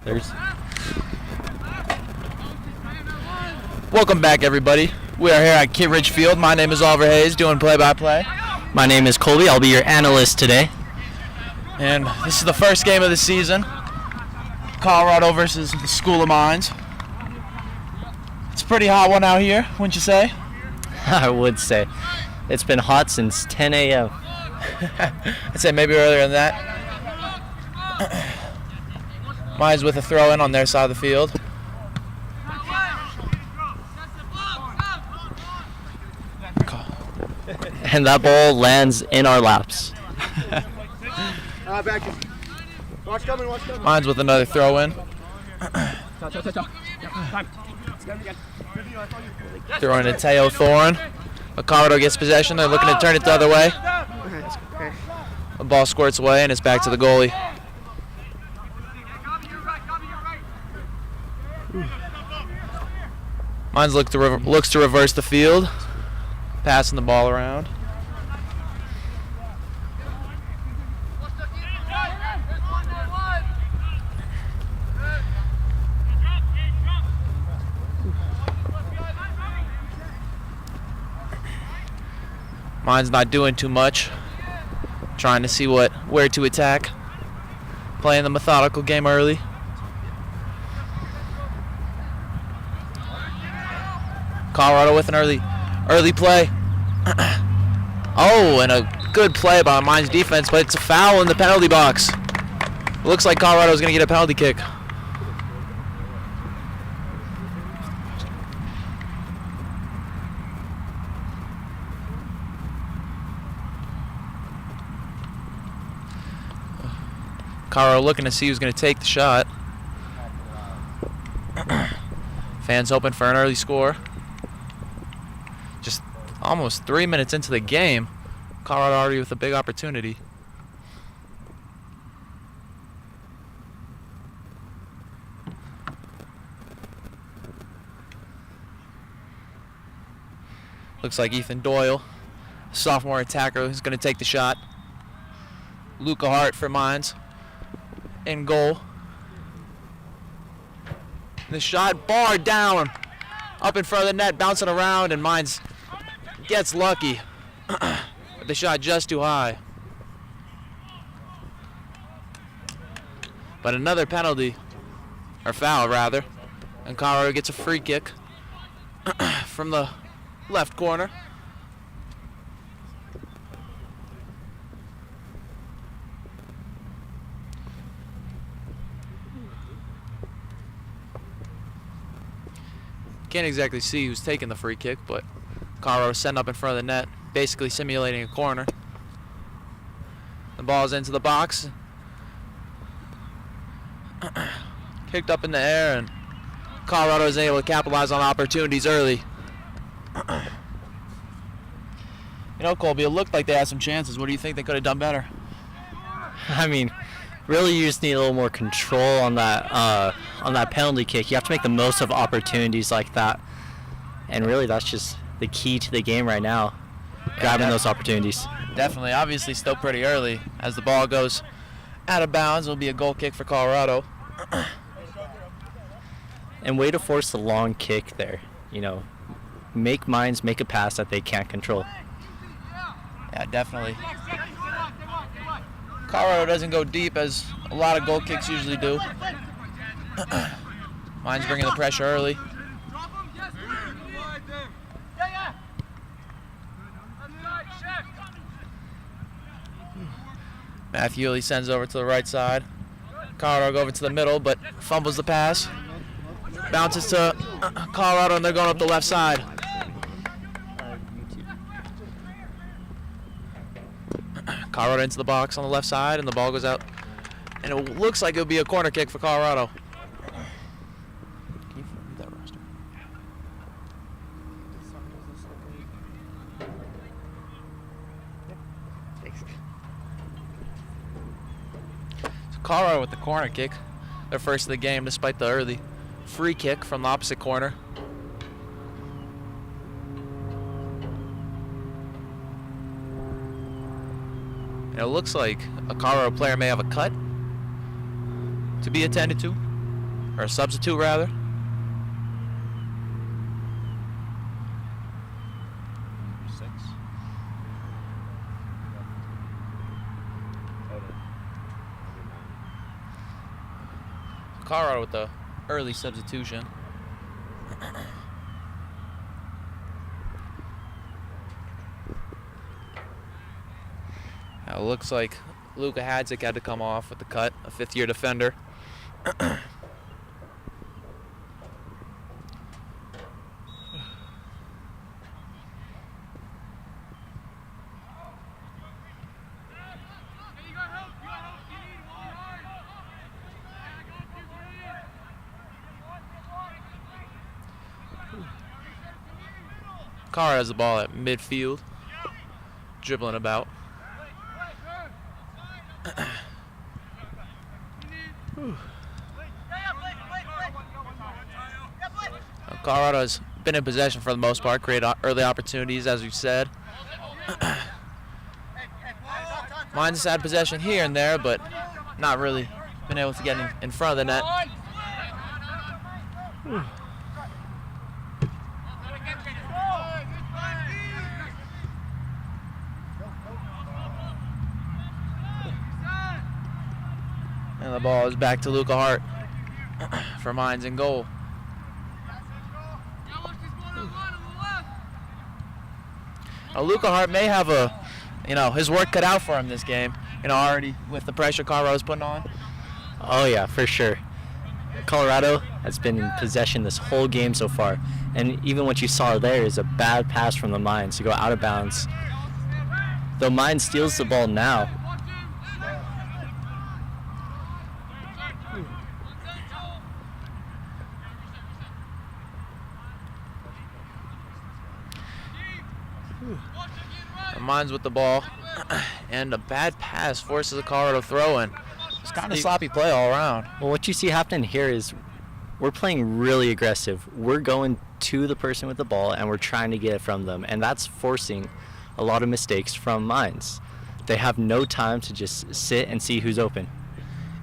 There's. Welcome back, everybody. We are here at Kid Ridge Field. My name is Oliver Hayes, doing play-by-play. My name is Colby. I'll be your analyst today. And this is the first game of the season. Colorado versus the School of Mines. It's a pretty hot one out here, wouldn't you say? I would say. It's been hot since 10 a.m. I'd say maybe earlier than that. Mines with a throw-in on their side of the field. And that ball lands in our laps. Mines with another throw-in. Throwing to Teo Thorne. Colorado gets possession. They're looking to turn it the other way. The ball squirts away and it's back to the goalie. Mines looks to reverse the field, passing the ball around. Mines not doing too much, trying to see where to attack, playing the methodical game early. Colorado with an early play. Oh, and a good play by Mines defense, but it's a foul in the penalty box. Looks like Colorado's going to get a penalty kick. Colorado looking to see who's going to take the shot. Fans hoping for an early score. Just almost 3 minutes into the game, Colorado already with a big opportunity. Looks like Ethan Doyle, sophomore attacker, who's going to take the shot. Luca Hart for Mines. In goal. The shot barred down up in front of the net, bouncing around, and Mines gets lucky. But the shot just too high. But another penalty, or foul rather, and Colorado gets a free kick from the left corner. Can't exactly see who's taking the free kick, but Colorado sent up in front of the net, basically simulating a corner. The ball's into the box. Kicked up in the air, and Colorado is able to capitalize on opportunities early. You know, Colby, it looked like they had some chances. What do you think they could have done better? I mean, really, you just need a little more control on that penalty kick. You have to make the most of opportunities like that, and really, that's just the key to the game right now, grabbing those opportunities. Definitely. Obviously, still pretty early. As the ball goes out of bounds, it'll be a goal kick for Colorado. And way to force the long kick there. You know, make Mines make a pass that they can't control. Yeah, definitely. Colorado doesn't go deep as a lot of goal kicks usually do. Mines bringing the pressure early. Matthew Ely sends over to the right side. Colorado go over to the middle, but fumbles the pass. Bounces to Colorado, and they're going up the left side. Colorado into the box on the left side, and the ball goes out. And it looks like it'll be a corner kick for Colorado. Can you read that roster? So Colorado with the corner kick. Their first of the game despite the early free kick from the opposite corner. And it looks like a Colorado player may have a cut to be attended to. or a substitute rather. Colorado with the early substitution. Now it looks like Luka Hadzik had to come off with the cut, a fifth-year defender. Colorado has the ball at midfield, dribbling about. Colorado has been in possession for the most part, created early opportunities, as we've said. Mines has had possession here and there, but not really been able to get in front of the net. And the ball is back to Luka Hart for Mines in goal. Now, Luka Hart may have his work cut out for him this game. Already with the pressure Colorado's putting on. Oh yeah, for sure. Colorado has been in possession this whole game so far, and even what you saw there is a bad pass from the Mines to go out of bounds. Though Mines steals the ball now. Mines with the ball, and a bad pass forces a Colorado throw-in. It's kind of sloppy play all around. Well, what you see happening here is we're playing really aggressive. We're going to the person with the ball, and we're trying to get it from them, and that's forcing a lot of mistakes from Mines. They have no time to just sit and see who's open.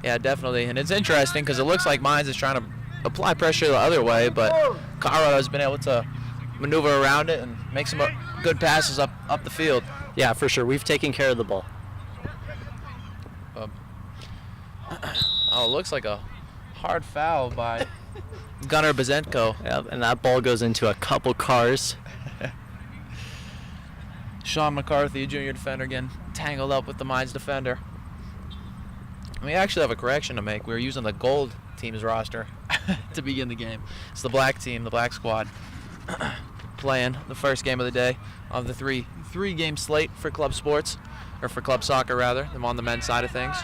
Yeah, definitely, and it's interesting because it looks like Mines is trying to apply pressure the other way, but Colorado has been able to maneuver around it and make some good passes up the field. Yeah, for sure. We've taken care of the ball. It looks like a hard foul by Gunnar Bazenko. Yep, and that ball goes into a couple cars. Sean McCarthy, a junior defender, again tangled up with the Mines defender. We actually have a correction to make. We were using the gold team's roster to begin the game. It's the black team, the black squad, playing the first game of the day of the three-game slate for club sports, or for club soccer rather. I'm on the men's side of things.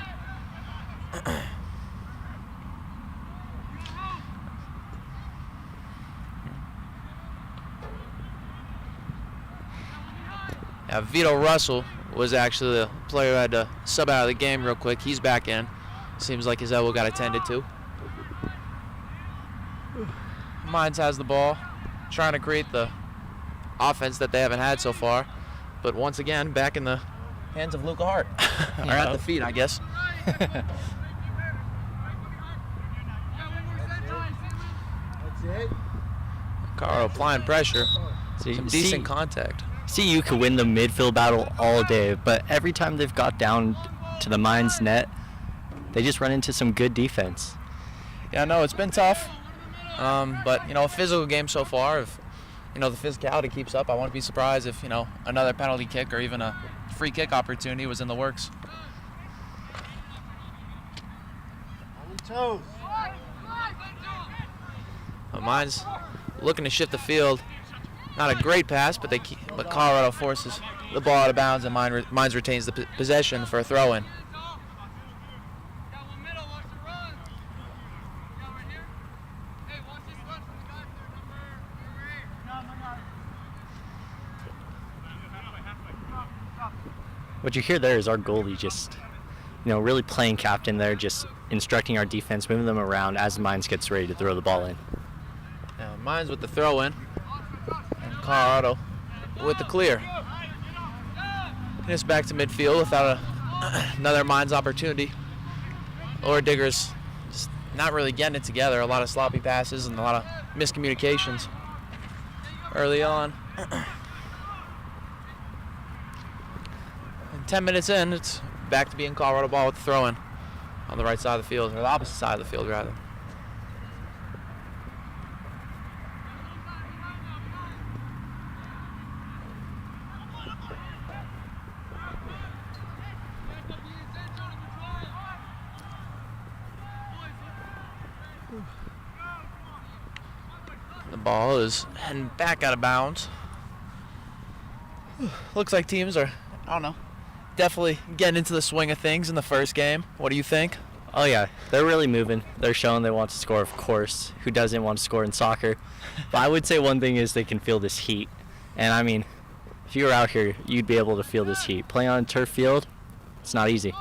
Now, Vito Russell was actually the player who had to sub out of the game real quick. He's back in. Seems like his elbow got attended to. Mines has the ball, trying to create the offense that they haven't had so far. But once again, back in the hands of Luka Hart. Or at the feet, I guess. Carl applying pressure. Some decent contact. See, you could win the midfield battle all day, but every time they've got down to the Mines net, they just run into some good defense. Yeah, no, it's been tough. But, a physical game so far. If, the physicality keeps up, I wouldn't be surprised if, another penalty kick or even a free kick opportunity was in the works. Mines looking to shift the field. Not a great pass, but Colorado forces the ball out of bounds, and Mines retains the possession for a throw-in. What you hear there is our goalie just, really playing captain there, just instructing our defense, moving them around as Mines gets ready to throw the ball in. Now, Mines with the throw-in. Colorado with the clear. And it's back to midfield without another Mines opportunity. Lower Diggers just not really getting it together. A lot of sloppy passes and a lot of miscommunications early on. And 10 minutes in, it's back to being Colorado ball with the throw-in on the right side of the field, or the opposite side of the field, rather. The ball is heading back out of bounds. Looks like teams are, I don't know, definitely getting into the swing of things in the first game. What do you think? Oh yeah, they're really moving. They're showing they want to score, of course. Who doesn't want to score in soccer? But I would say one thing is they can feel this heat. And I mean, if you were out here, you'd be able to feel this heat. Playing on a turf field, it's not easy.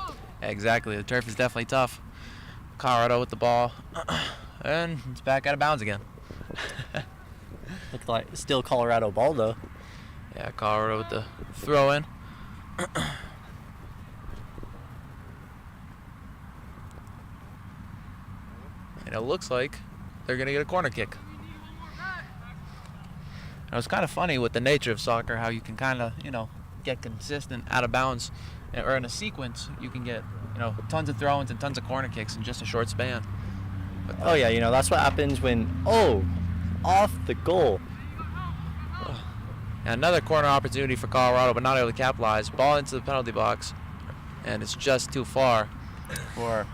Exactly. The turf is definitely tough. Colorado with the ball. And it's back out of bounds again. Looks like still Colorado ball though. Yeah, Colorado with the throw in. And it looks like they're going to get a corner kick. And it's kind of funny with the nature of soccer how you can kind of, get consistent out of bounds, or in a sequence you can get, tons of throw-ins and tons of corner kicks in just a short span. Oh yeah, that's what happens when off the goal. And another corner opportunity for Colorado, but not able to capitalize. Ball into the penalty box, and it's just too far for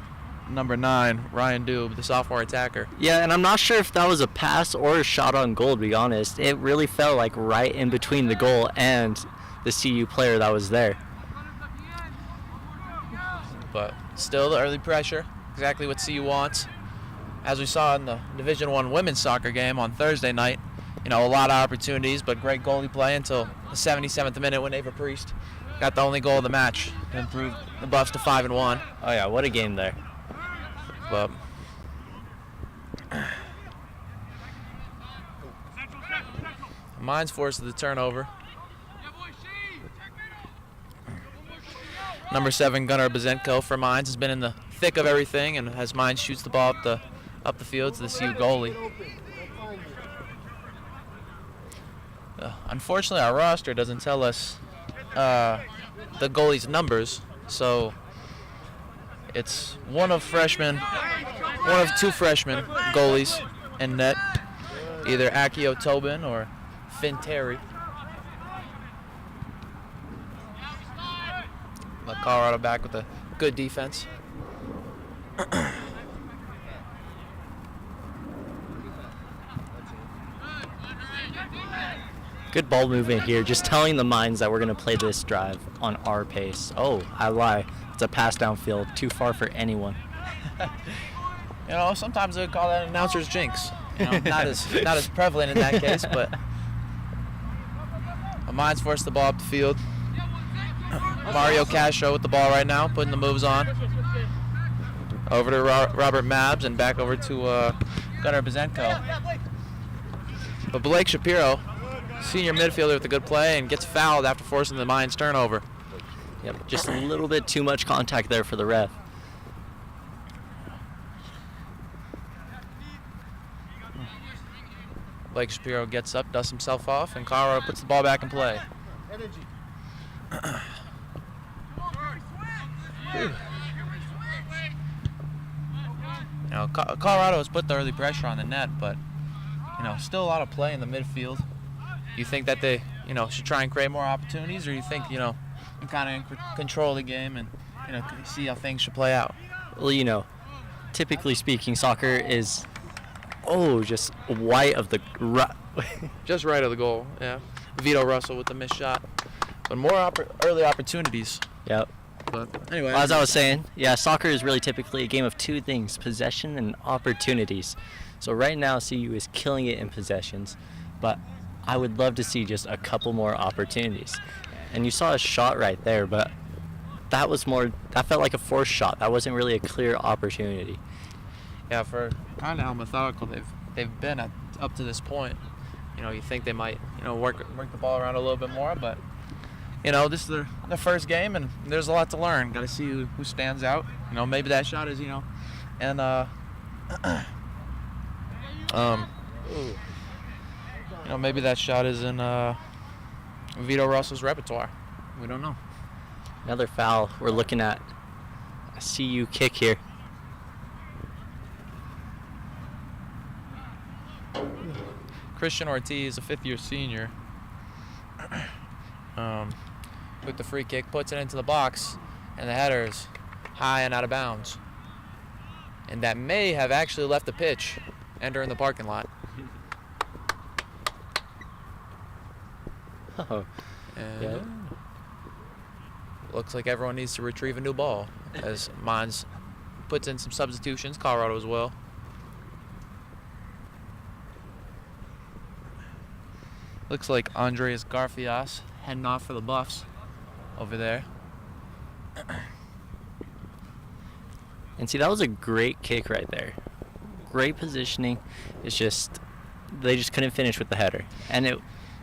number 9, Ryan Dube, the sophomore attacker. Yeah, and I'm not sure if that was a pass or a shot on goal, to be honest. It really felt like right in between the goal and the CU player that was there. But still, the early pressure, exactly what CU wants. As we saw in the Division I women's soccer game on Thursday night, a lot of opportunities, but great goalie play until the 77th minute when Ava Priest got the only goal of the match to improve the Buffs to 5-1. Oh yeah, what a game there. But Mines forced the turnover. Number 7, Gunnar Bazenko for Mines has been in the thick of everything, and as Mines shoots the ball up the field to the CU goalie. Unfortunately, our roster doesn't tell us the goalie's numbers, so it's one of 2 freshman goalies in net, either Akio Tobin or Finn Terry. But Colorado back with a good defense. Good ball movement here, just telling the Mines that we're going to play this drive on our pace. Oh, I lie. It's a pass downfield, too far for anyone. Sometimes they would call that an announcer's jinx. Not as prevalent in that case, but Mines forced the ball up the field. Mario Castro with the ball right now, putting the moves on. Over to Robert Mabs and back over to Gunnar Bazenko. But Blake Shapiro, senior midfielder with a good play, and gets fouled after forcing the Mines turnover. Yep, just a little bit too much contact there for the ref. Blake Shapiro gets up, dusts himself off, and Colorado puts the ball back in play. Colorado has put the early pressure on the net, but still a lot of play in the midfield. You think that they, should try and create more opportunities, or you think, you kind of control the game and, see how things should play out? Well, typically speaking, soccer is, just white of the... Just right of the goal, yeah. Vito Russell with the missed shot. But more early opportunities. Yep. But anyway. As I was saying, soccer is really typically a game of 2 things, possession and opportunities. So right now, CU is killing it in possessions, but I would love to see just a couple more opportunities. And you saw a shot right there, but that felt like a forced shot. That wasn't really a clear opportunity. Yeah, for kind of how methodical they've been up to this point. You think they might, work the ball around a little bit more, but this is their first game, and there's a lot to learn. Got to see who stands out. Maybe that shot is, in Maybe that shot is in Vito Russell's repertoire. We don't know. Another foul. We're looking at a CU kick here. Christian Ortiz, a fifth-year senior, with the free kick, puts it into the box, and the header's high and out of bounds. And that may have actually left the pitch, entering the parking lot. Oh, And yeah. looks like everyone needs to retrieve a new ball, as Mons puts in some substitutions, Colorado as well. Looks like Andres Garfias heading off for the Buffs over there. And see, that was a great kick right there. Great positioning. It's just, they just couldn't finish with the header. And it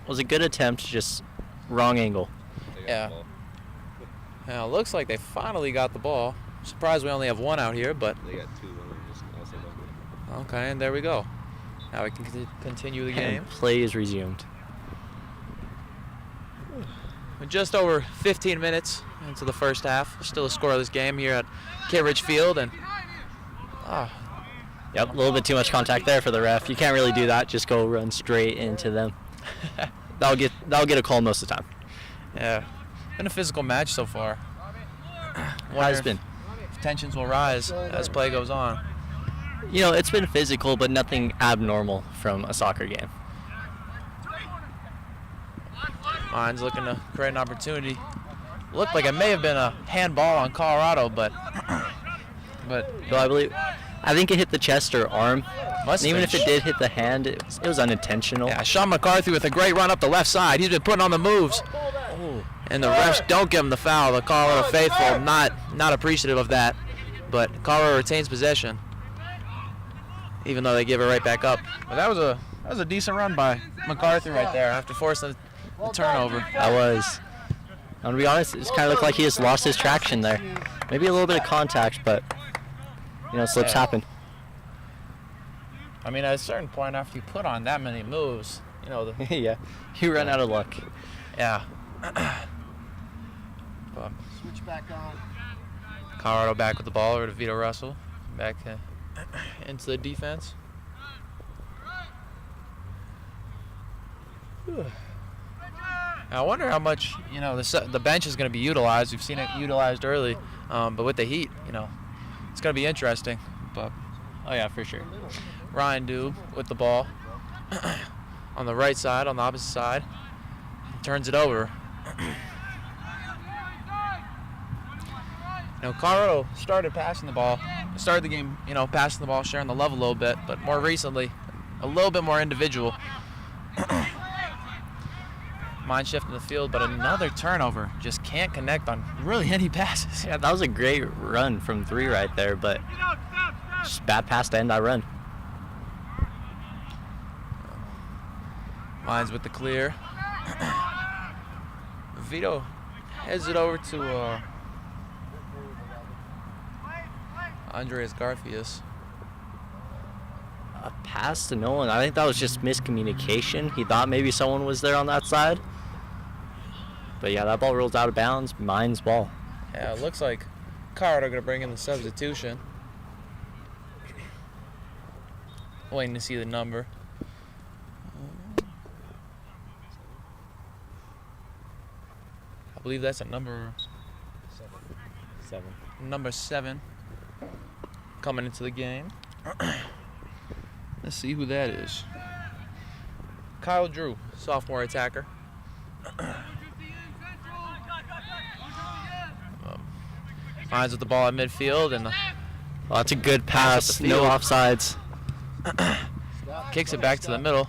was a good attempt, just wrong angle. Yeah. Now, it looks like they finally got the ball. Surprised we only have one out here, but They got two. One just also got okay, and there we go. Now we can continue the game. And play is resumed. We're just over 15 minutes into the first half. Still a scoreless game here at Kit Ridge Field, and Yep, a little bit too much contact there for the ref. You can't really do that. Just go run straight into them. That'll get a call most of the time. yeah, been a physical match so far. Has been. If tensions will rise as play goes on. You know, it's been physical, but nothing abnormal from a soccer game. Mine's looking to create an opportunity. Looked like it may have been a handball on Colorado, but So I think it hit the chest or arm. Must And even have if been. it did hit the hand, it was unintentional. yeah, Sean McCarthy with a great run up the left side. He's been putting on the moves, Oh. and the refs don't give him the foul. The Colorado faithful not appreciative of that, but Colorado retains possession, even though they give it right back up. But that was a decent run by McCarthy right there after forcing the turnover. That was. I'm gonna be honest, it just kind of looked like he just lost his traction there. Maybe a little bit of contact, but slips Yeah. happen. I mean, at a certain point, after you put on that many moves, Yeah, you run out of luck. yeah. But Colorado back with the ball over to Vito Russell, back into the defense. I wonder how much the bench is going to be utilized. We've seen it utilized early, but with the heat, it's going to be interesting. But Oh yeah, for sure. Ryan Dube with the ball on the right side, on the opposite side, turns it over. Colorado started passing the ball, started the game, passing the ball, sharing the love a little bit, but more recently, a little bit more individual. Mind shift in the field, but another turnover. Just can't connect on really any passes. Yeah, that was a great run from 3 right there, but just bad pass to end that run. Mine's with the clear. Vito heads it over to Andres Garfias. A pass to no one. I think that was just miscommunication. He thought maybe someone was there on that side. But yeah, that ball rolls out of bounds. Mine's ball. Yeah, it looks like Colorado going to bring in the substitution. Waiting to see the number. I believe that's a number 7. number 7 coming into the game. Let's see who that is. Kyle Drew, sophomore attacker. Finds with the ball at midfield and Well, that's a good pass. the No field. offsides. kicks it back to the middle.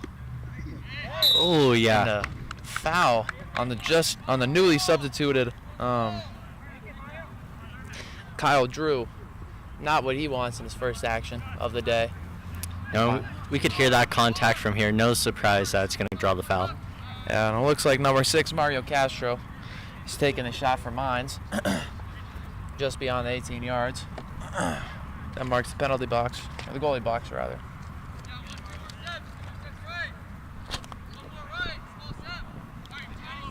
Oh And yeah. a foul on the newly substituted Kyle Drew. Not what he wants in his first action of the day. We could hear that contact from here. No surprise that it's going to draw the foul. Yeah, and it looks like number 6, Mario Castro, is taking a shot for Mines, just beyond the 18 yards. That marks the penalty box, or the goalie box, rather.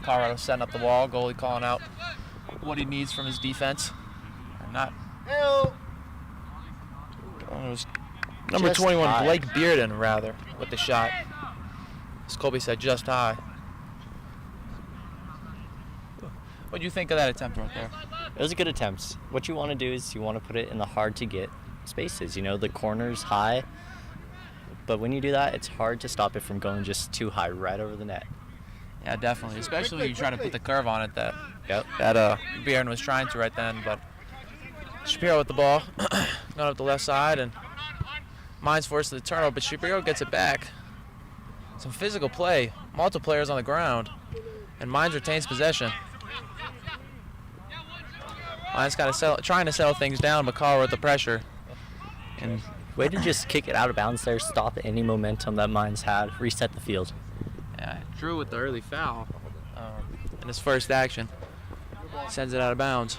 Colorado setting up the wall. Goalie calling out what he needs from his defense. Or not. It was number Just 21, high. Blake Bearden, rather, with the shot. As Colby said, just high. What do you think of that attempt right there? It was a good attempt. What you want to do is you want to put it in the hard to get spaces. You know, the corner's high, but when you do that, it's hard to stop it from going just too high right over the net. Yeah, definitely. Especially when you try to put the curve on it that Yep. Bearden was trying to right then. But Shapiro with the ball, going up the left side, and Mines forced the turnover, but Shapiro gets it back. Some physical play, multiple players on the ground, and Mines retains possession. Mines trying to settle things down, but Colorado with the pressure. And Way to just kick it out of bounds there, stop any momentum that Mines had, reset the field. Drew with the early foul in his first action. Sends it out of bounds.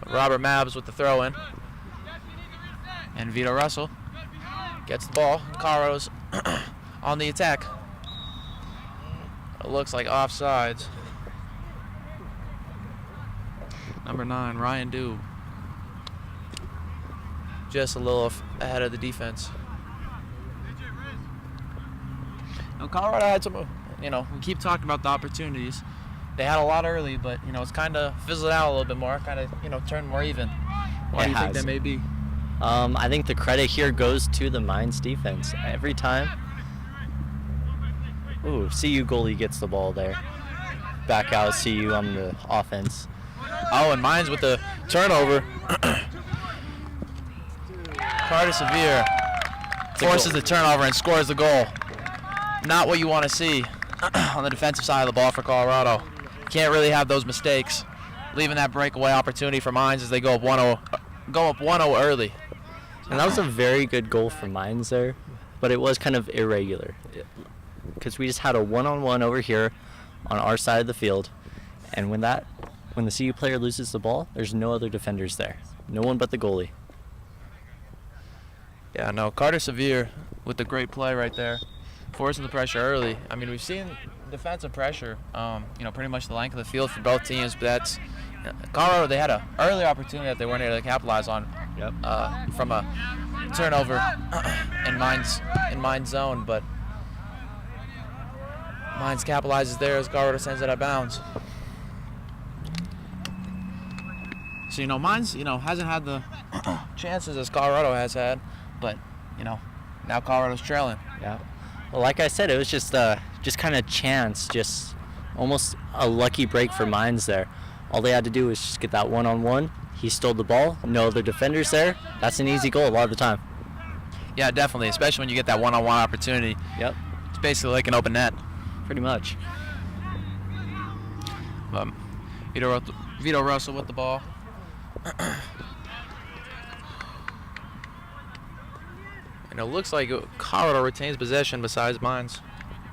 Robert Mabs with the throw in. And Vito Russell gets the ball. Colorado's on the attack. It looks like offsides. Number 9, Ryan Dube. Just a little ahead of the defense. Now, Colorado had some, we keep talking about the opportunities. They had a lot early, but, it's kind of fizzled out a little bit more, kind of, turned more even. Why do you think that may be? I think the credit here goes to the Mines defense. Every time. Ooh, CU goalie gets the ball there. Back out, CU on the offense. Oh, and Mines with the turnover. Carter Sevier forces the turnover and scores the goal. Not what you want to see on the defensive side of the ball for Colorado. Can't really have those mistakes, leaving that breakaway opportunity for Mines as they go up 1-0 early. And that was a very good goal for Mines there, but it was kind of irregular because we just had a one-on-one over here on our side of the field, and when the CU player loses the ball, there's no other defenders there, no one but the goalie. Yeah, no, Carter Sevier with the great play right there, forcing the pressure early. I mean, we've seen defensive pressure, pretty much the length of the field for both teams, but that's Colorado. They had an early opportunity that they weren't able to capitalize on. Yep. From a turnover in Mines zone, but Mines capitalizes there as Colorado sends it out of bounds. So Mines hasn't had the chances as Colorado has had, but now Colorado's trailing. Yeah. Well, like I said, it was just kind of chance, just almost a lucky break for Mines there. All they had to do was just get that one-on-one. He stole the ball. No other defenders there. That's an easy goal a lot of the time. Yeah, definitely, especially when you get that one-on-one opportunity. Yep. It's basically like an open net. Pretty much. Vito Russell with the ball. And it looks like Colorado retains possession besides Mines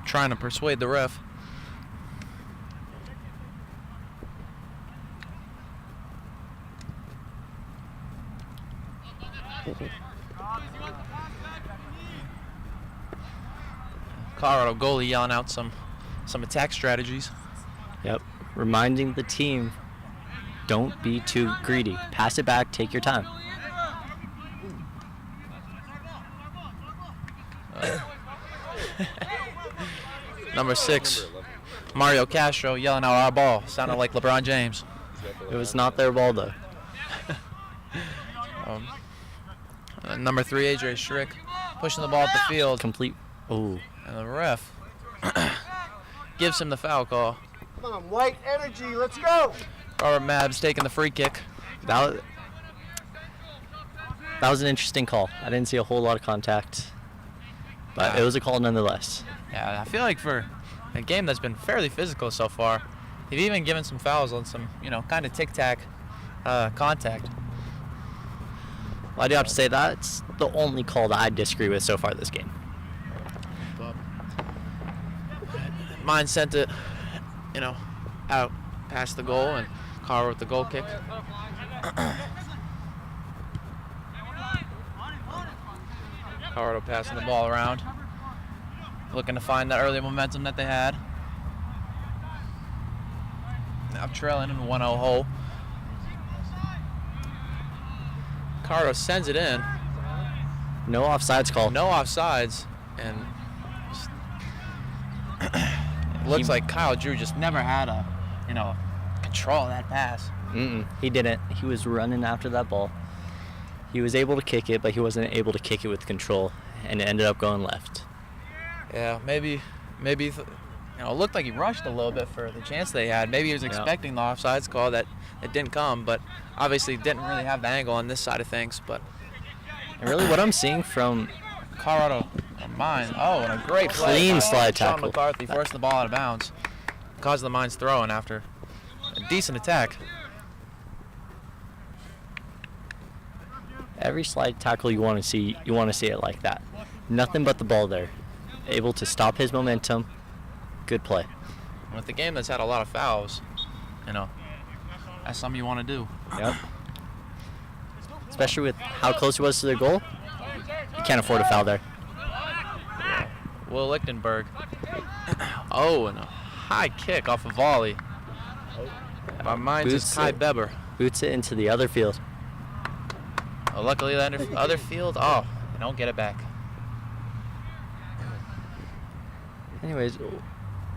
trying to persuade the ref. Colorado goalie yelling out some attack strategies. Yep. Reminding the team, don't be too greedy. Pass it back, take your time. Number 6, Mario Castro yelling out our ball. Sounded like LeBron James. It was not their ball, though. Number 3, AJ Schrick pushing the ball up the field. Complete. Ooh. And the ref gives him the foul call. Come on, White energy, let's go! Robert Mabs taking the free kick. That was an interesting call. I didn't see a whole lot of contact, but it was a call nonetheless. Yeah, I feel like for a game that's been fairly physical so far, they've even given some fouls on some, kind of tic-tac contact. Well, I do have to say that's the only call that I disagree with so far this game. Mine sent it, out past the goal, and Colorado with the goal kick. Colorado passing the ball around, looking to find that early momentum that they had. Now trailing in 1-0 hole. Colorado sends it in. No offsides call. No offsides, and it looks like Kyle Drew just never had a, control of that pass. He didn't. He was running after that ball. He was able to kick it, but he wasn't able to kick it with control, and it ended up going left. Yeah, maybe, it looked like he rushed a little bit for the chance they had. Maybe he was expecting the offsides call that it didn't come, but obviously didn't really have the angle on this side of things. But and really, what I'm seeing from Colorado, Mines, and a great play. Clean slide Sean tackle. McCarthy forced the ball out of bounds, caused the Mines throwing after a decent attack. Every slide tackle you want to see it like that. Nothing but the ball there. Able to stop his momentum. Good play. With the game that's had a lot of fouls, that's something you want to do. Yep. Especially with how close he was to their goal. You can't afford a foul there. Will Lichtenberg. And a high kick off a volley. By Mines is Kai Beber. Boots it into the other field. Luckily, the other field, they don't get it back. Anyways,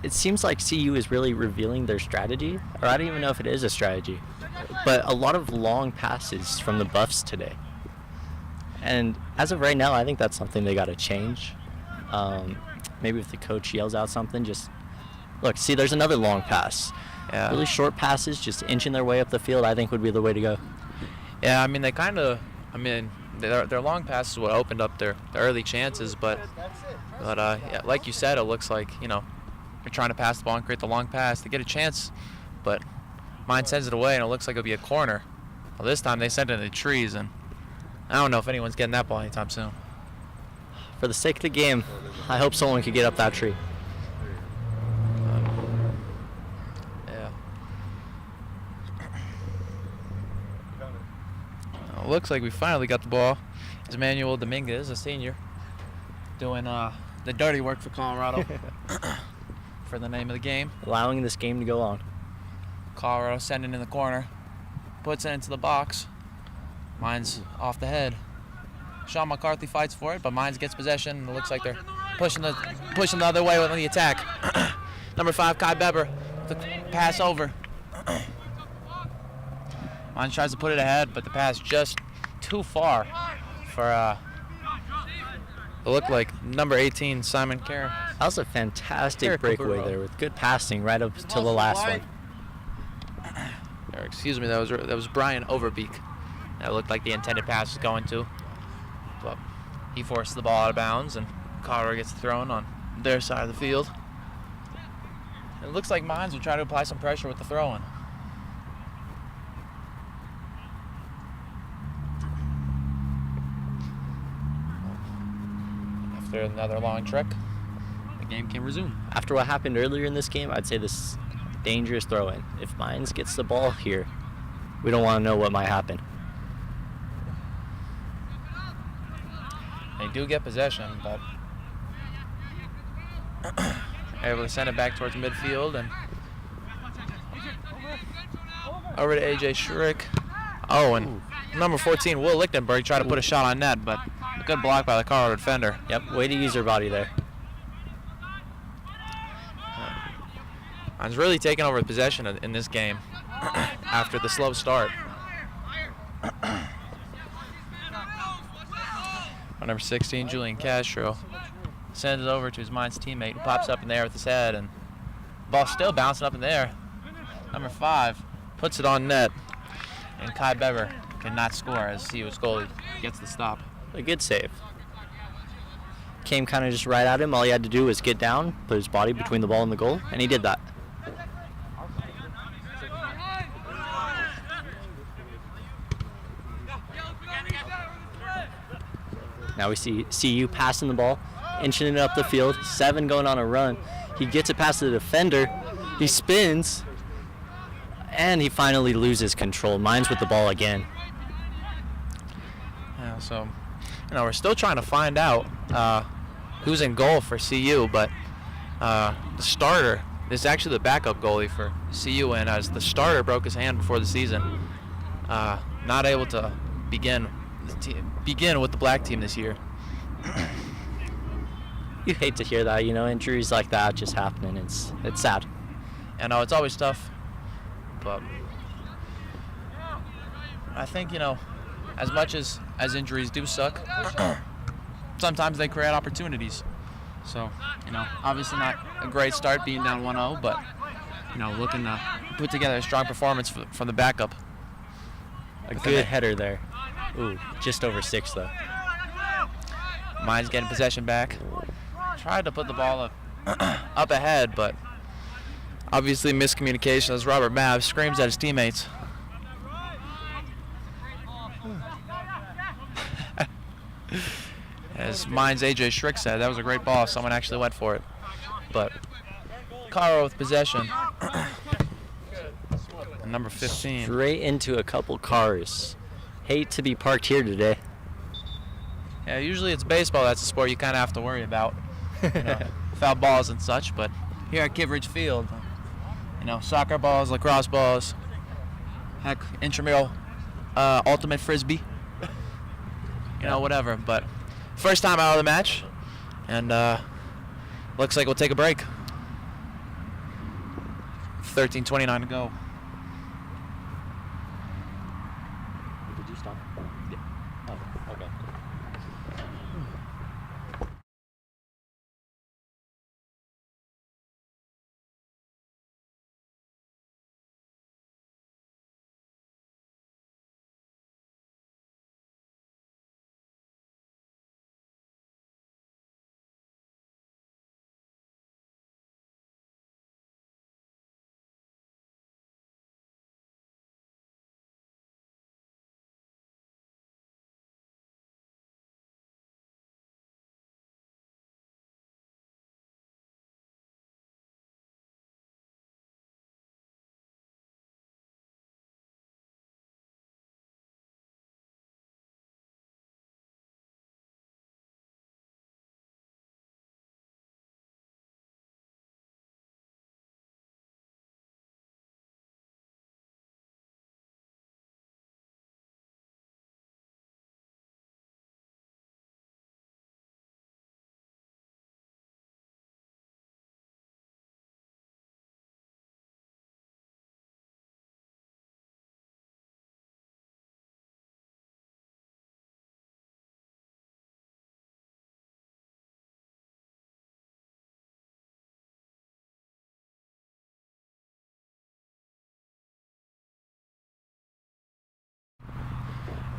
it seems like CU is really revealing their strategy, or I don't even know if it is a strategy, but a lot of long passes from the Buffs today. And as of right now, I think that's something they got to change. Maybe if the coach yells out something, just look, see, there's another long pass. Yeah. Really short passes, just inching their way up the field, I think would be the way to go. Yeah, their long passes would opened up their early chances, but like you said, it looks like, they're trying to pass the ball and create the long pass to get a chance, but Mine sends it away and it looks like it'll be a corner. Well, this time they sent it in the trees, and I don't know if anyone's getting that ball anytime soon. For the sake of the game, I hope someone could get up that tree. Looks like we finally got the ball. It's Manuel Dominguez, a senior, doing the dirty work for Colorado for the name of the game. Allowing this game to go on. Colorado sending in the corner, puts it into the box. Mines off the head. Sean McCarthy fights for it, but Mines gets possession. It looks like they're pushing the other way with the attack. Number 5, Kai Beber, the pass over. Mines tries to put it ahead, but the pass just too far for it looked like number 18, Simon Karen. That was a fantastic breakaway there with good passing right up to the last one. Or, excuse me, that was Brian Overbeek. That looked like the intended pass was going to. But he forced the ball out of bounds, and Colorado gets thrown on their side of the field. It looks like Mines will try to apply some pressure with the throw-in. After another long trick, the game can resume. After what happened earlier in this game, I'd say this is dangerous throw-in. If Mines gets the ball here, we don't want to know what might happen. They do get possession, but able to send it back towards midfield and over to AJ Schrick. And number 14, Will Lichtenberg, tried to put a shot on net, but a good block by the Colorado defender. Yep, way to use her body there. Mine's really taking over possession in this game after the slow start. Number 16, Julian Castro, sends it over to his Mines teammate, who pops up in the air with his head, and the ball's still bouncing up in the air. Number 5 puts it on net, and Kai Beber cannot score as CU's goalie gets the stop. A good save. Came kind of just right at him. All he had to do was get down, put his body between the ball and the goal, and he did that. Now we see CU passing the ball, inching it up the field. 7 going on a run. He gets it past the defender. He spins, And he finally loses control. Mine's with the ball again. Yeah, so, we're still trying to find out who's in goal for CU, but the starter is actually the backup goalie for CU, and as the starter broke his hand before the season, not able to begin with the black team this year. You hate to hear that, injuries like that just happening. It's sad. I know it's always tough, but I think, as much as injuries do suck, sometimes they create opportunities. So, obviously not a great start being down 1-0, but, looking to put together a strong performance from the backup. A good header there. Ooh, just over 6 though. Mine's getting possession back. Tried to put the ball up ahead, but obviously miscommunication as Robert Mav screams at his teammates. As Mine's AJ Schrick said, that was a great ball. Someone actually went for it. But Caro with possession. And number 15. Straight into a couple cars. Hate to be parked here today. Yeah, usually it's baseball. That's a sport you kind of have to worry about. Foul balls and such. But here at Kittredge Field, soccer balls, lacrosse balls, heck, intramural, ultimate frisbee, whatever. But first time out of the match, and looks like we'll take a break. 13:29 to go. Did you stop? Yeah. Oh, okay.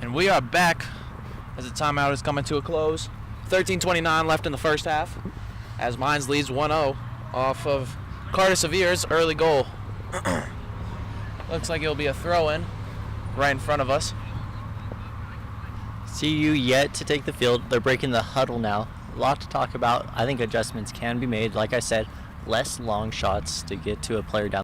And we are back as the timeout is coming to a close. 13:29 left in the first half as Mines leads 1-0 off of Carter Severe's early goal. Looks like it'll be a throw-in right in front of us. CU yet to take the field. They're breaking the huddle now. A lot to talk about. I think adjustments can be made. Like I said, less long shots to get to a player down